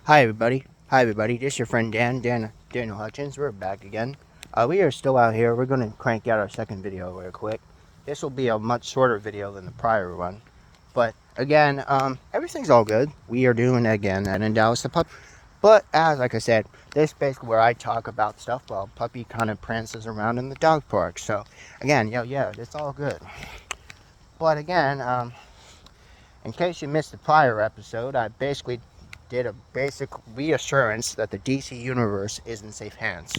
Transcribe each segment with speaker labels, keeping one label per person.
Speaker 1: Hi everybody. Hi everybody. This is your friend Daniel Hutchins. We're back again. We are still out here. We're going to crank out our second video real quick. This will be a much shorter video than the prior one. But again, everything's all good. We are doing again in Dallas the pup. But as like I said, this is basically where I talk about stuff while Puppy kind of prances around in the dog park. So again, yeah, it's all good. But again, in case you missed the prior episode, I basically did a basic reassurance that the DC universe is in safe hands.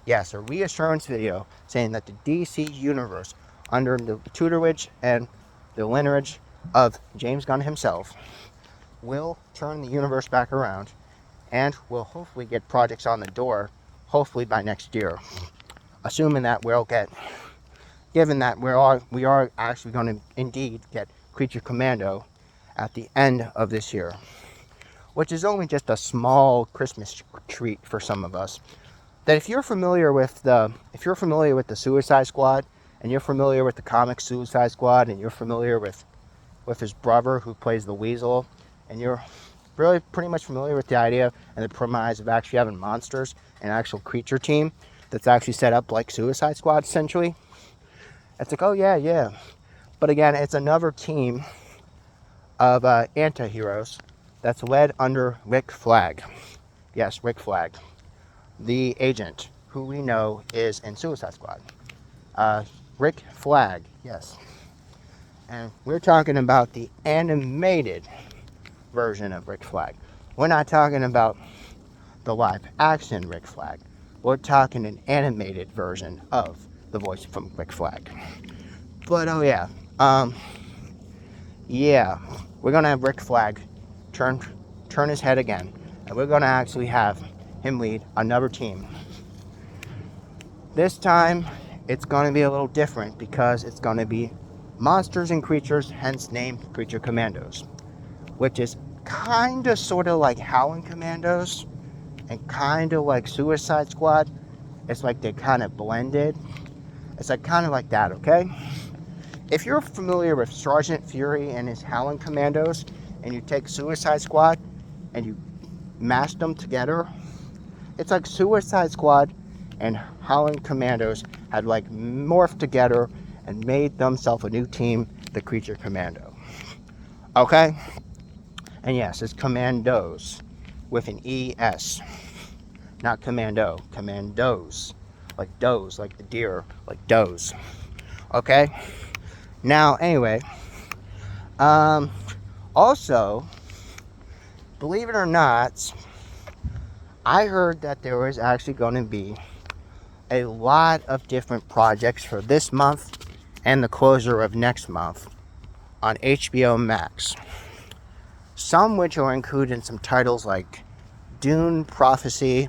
Speaker 1: Yes, a reassurance video saying that the DC universe, under the tutorage and the lineage of James Gunn himself, will turn the universe back around and will hopefully get projects on the door, hopefully by next year. Assuming that we'll get, given that we are actually going to indeed get Creature Commando at the end of this year, which is only just a small Christmas treat for some of us. That if you're familiar with the Suicide Squad, and you're familiar with the comic Suicide Squad, and you're familiar with his brother who plays the Weasel, and you're really pretty much familiar with the idea and the premise of actually having monsters, an actual creature team that's actually set up like Suicide Squad essentially, it's like, oh yeah. But again, it's another team of anti-heroes that's led under Rick Flag. Yes, Rick Flag, the agent who we know is in Suicide Squad. Rick Flag, yes. And we're talking about the animated version of Rick Flag. We're not talking about the live action Rick Flag. We're talking an animated version of the voice from Rick Flag. But oh yeah, we're gonna have Rick Flag turn his head again, and we're gonna actually have him lead another team. This time, it's gonna be a little different because it's gonna be monsters and creatures, hence named Creature Commandos, which is kinda sorta like Howling Commandos and kinda like Suicide Squad. It's like they kind of blended. It's like kind of like that, okay? If you're familiar with Sergeant Fury and his Howling Commandos, and you take Suicide Squad and you mash them together, it's like Suicide Squad and Howling Commandos had like morphed together and made themselves a new team, the Creature Commando. Okay? And yes, it's Commandos with an ES. Not Commando, Commandos. Like does, like the deer, like does. Okay? Now, anyway, also, believe it or not, I heard that there was actually going to be a lot of different projects for this month and the closure of next month on HBO Max. Some which are included in some titles like Dune Prophecy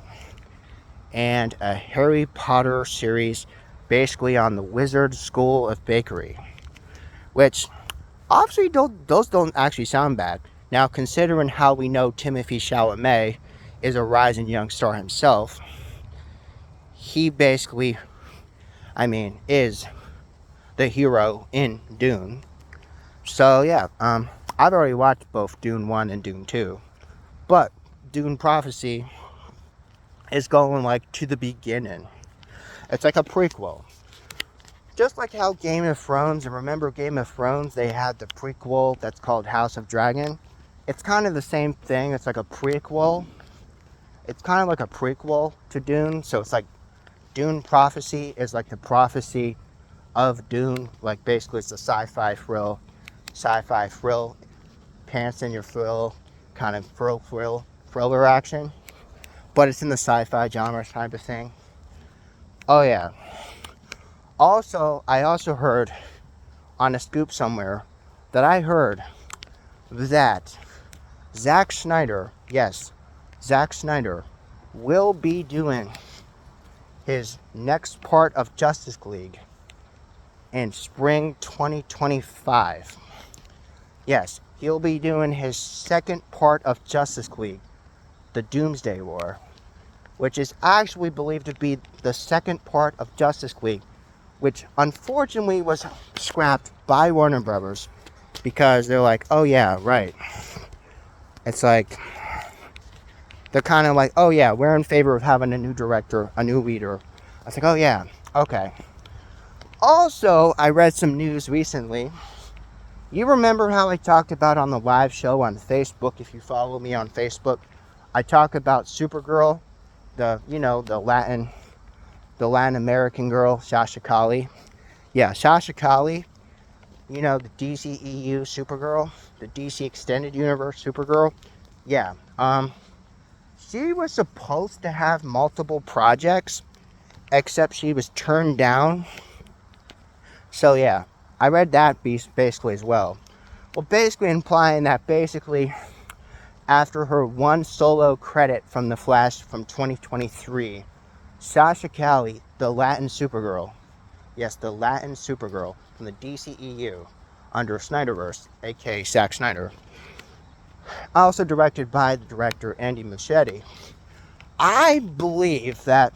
Speaker 1: and a Harry Potter series basically on the Wizard School of Bakery, which obviously those don't actually sound bad. Now, considering how we know Timothée Chalamet is a rising young star himself, he basically, is the hero in Dune. So yeah, I've already watched both Dune 1 and Dune 2, but Dune Prophecy is going like to the beginning. It's like a prequel. Just like how Game of Thrones, and remember Game of Thrones, they had the prequel that's called House of Dragon. It's kind of the same thing. It's like a prequel. It's kind of like a prequel to Dune. So it's like Dune Prophecy is like the prophecy of Dune. Like basically it's a sci-fi thrill, pants in your thrill, kind of thriller action. But it's in the sci-fi genre type of thing. Oh yeah. Also, I also heard on a scoop somewhere that I heard that Zack Snyder, yes, Zack Snyder, will be doing his next part of Justice League in spring 2025. Yes, he'll be doing his second part of Justice League, the Doomsday War, which is actually believed to be the second part of Justice League, which unfortunately was scrapped by Warner Brothers because they're like, oh yeah, right. It's like, they're kind of like, oh yeah, we're in favor of having a new director, a new leader. I was like, oh yeah, okay. Also, I read some news recently. You remember how I talked about on the live show on Facebook? If you follow me on Facebook, I talk about Supergirl, the Latin American girl, Sasha Calle. Yeah, Sasha Calle, the DCEU Supergirl, the DC Extended Universe Supergirl. Yeah, she was supposed to have multiple projects, except she was turned down. So yeah, I read that piece basically as well. Well, basically implying that basically after her one solo credit from The Flash from 2023, Sasha Calle, the Latin Supergirl, yes, the Latin Supergirl from the DCEU under Snyderverse, aka Zack Snyder, also directed by the director Andy Muschietti. I believe that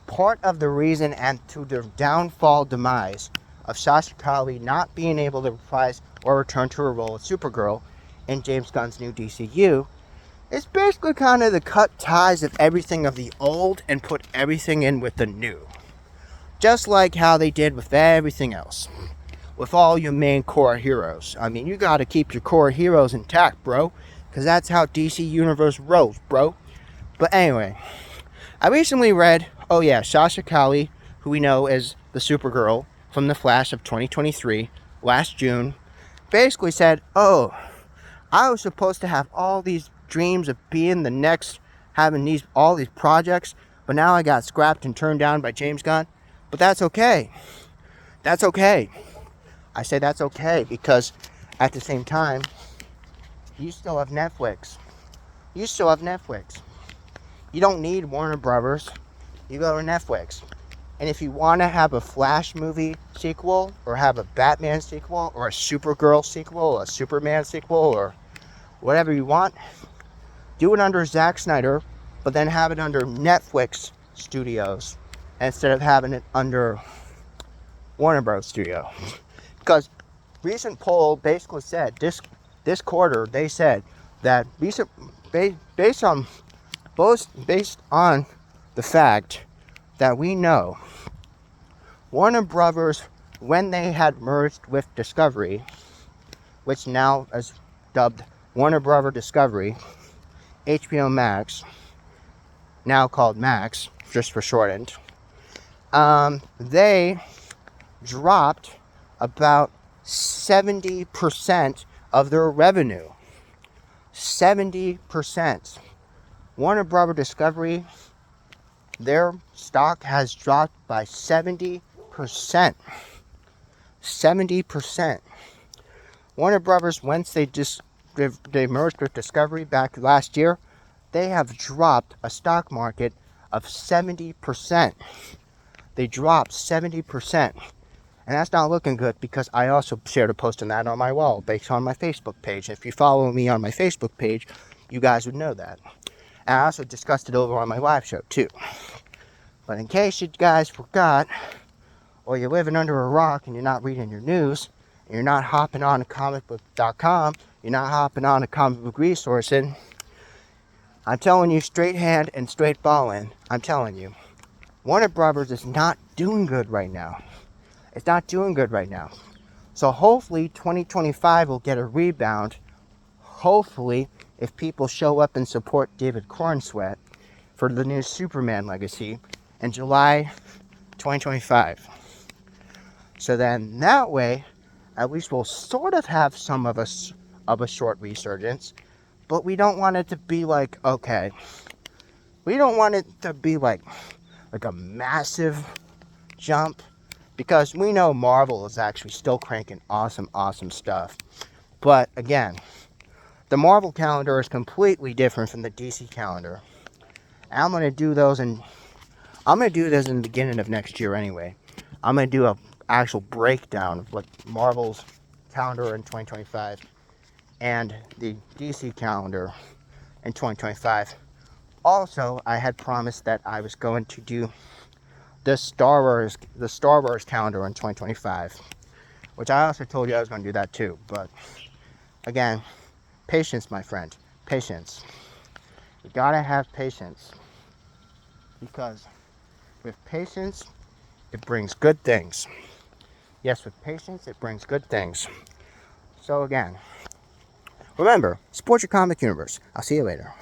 Speaker 1: part of the reason and to the downfall demise of Sasha Calle not being able to reprise or return to her role as Supergirl in James Gunn's new DCU is basically kind of to cut ties of everything of the old and put everything in with the new. Just like how they did with everything else. With all your main core heroes. I mean, you gotta keep your core heroes intact, bro. Because that's how DC Universe rolls, bro. But anyway, I recently read, oh yeah, Sasha Calle, who we know as the Supergirl from The Flash of 2023, last June, basically said, oh, I was supposed to have all these dreams of being the next, having all these projects, but now I got scrapped and turned down by James Gunn. But that's okay. That's okay. I say that's okay because at the same time, you still have Netflix. You still have Netflix. You don't need Warner Brothers. You go to Netflix. And if you want to have a Flash movie sequel, or have a Batman sequel, or a Supergirl sequel, or a Superman sequel, or whatever you want, do it under Zack Snyder, but then have it under Netflix Studios instead of having it under Warner Bros. Studio. Because recent poll basically said this quarter they said that based on the fact that we know Warner Brothers, when they had merged with Discovery, which now is dubbed Warner Brothers Discovery, HBO Max, now called Max, just for shortened, they dropped about 70% of their revenue. 70%. Warner Brothers Discovery, their stock has dropped by 70%. 70%. Warner Brothers, once they merged with Discovery back last year, they have dropped a stock market of 70%. They dropped 70%. And that's not looking good because I also shared a post on that on my wall based on my Facebook page. If you follow me on my Facebook page, you guys would know that. And I also discussed it over on my live show too. But in case you guys forgot, or you're living under a rock and you're not reading your news, and you're not hopping on to comicbook.com, you're not hopping on to comic book resourcing, I'm telling you straight hand and straight ballin', I'm telling you, Warner Brothers is not doing good right now. It's not doing good right now. So hopefully 2025 will get a rebound. Hopefully, if people show up and support David Cornsweet for the new Superman legacy in July 2025. So then that way, at least we'll sort of have some of a short resurgence. But we don't want it to be like, okay, we don't want it to be like a massive jump. Because we know Marvel is actually still cranking awesome stuff. But again, the Marvel calendar is completely different from the DC calendar. And I'm going to do this in the beginning of next year anyway. I'm going to do an actual breakdown of what Marvel's calendar in 2025 and the DC calendar in 2025. Also, I had promised that I was going to do the Star Wars calendar in 2025, which I also told you I was going to do that too. But again, patience, my friend, patience. You gotta have patience. Because with patience, it brings good things. Yes, with patience, it brings good things. So again, remember, support your comic universe. I'll see you later.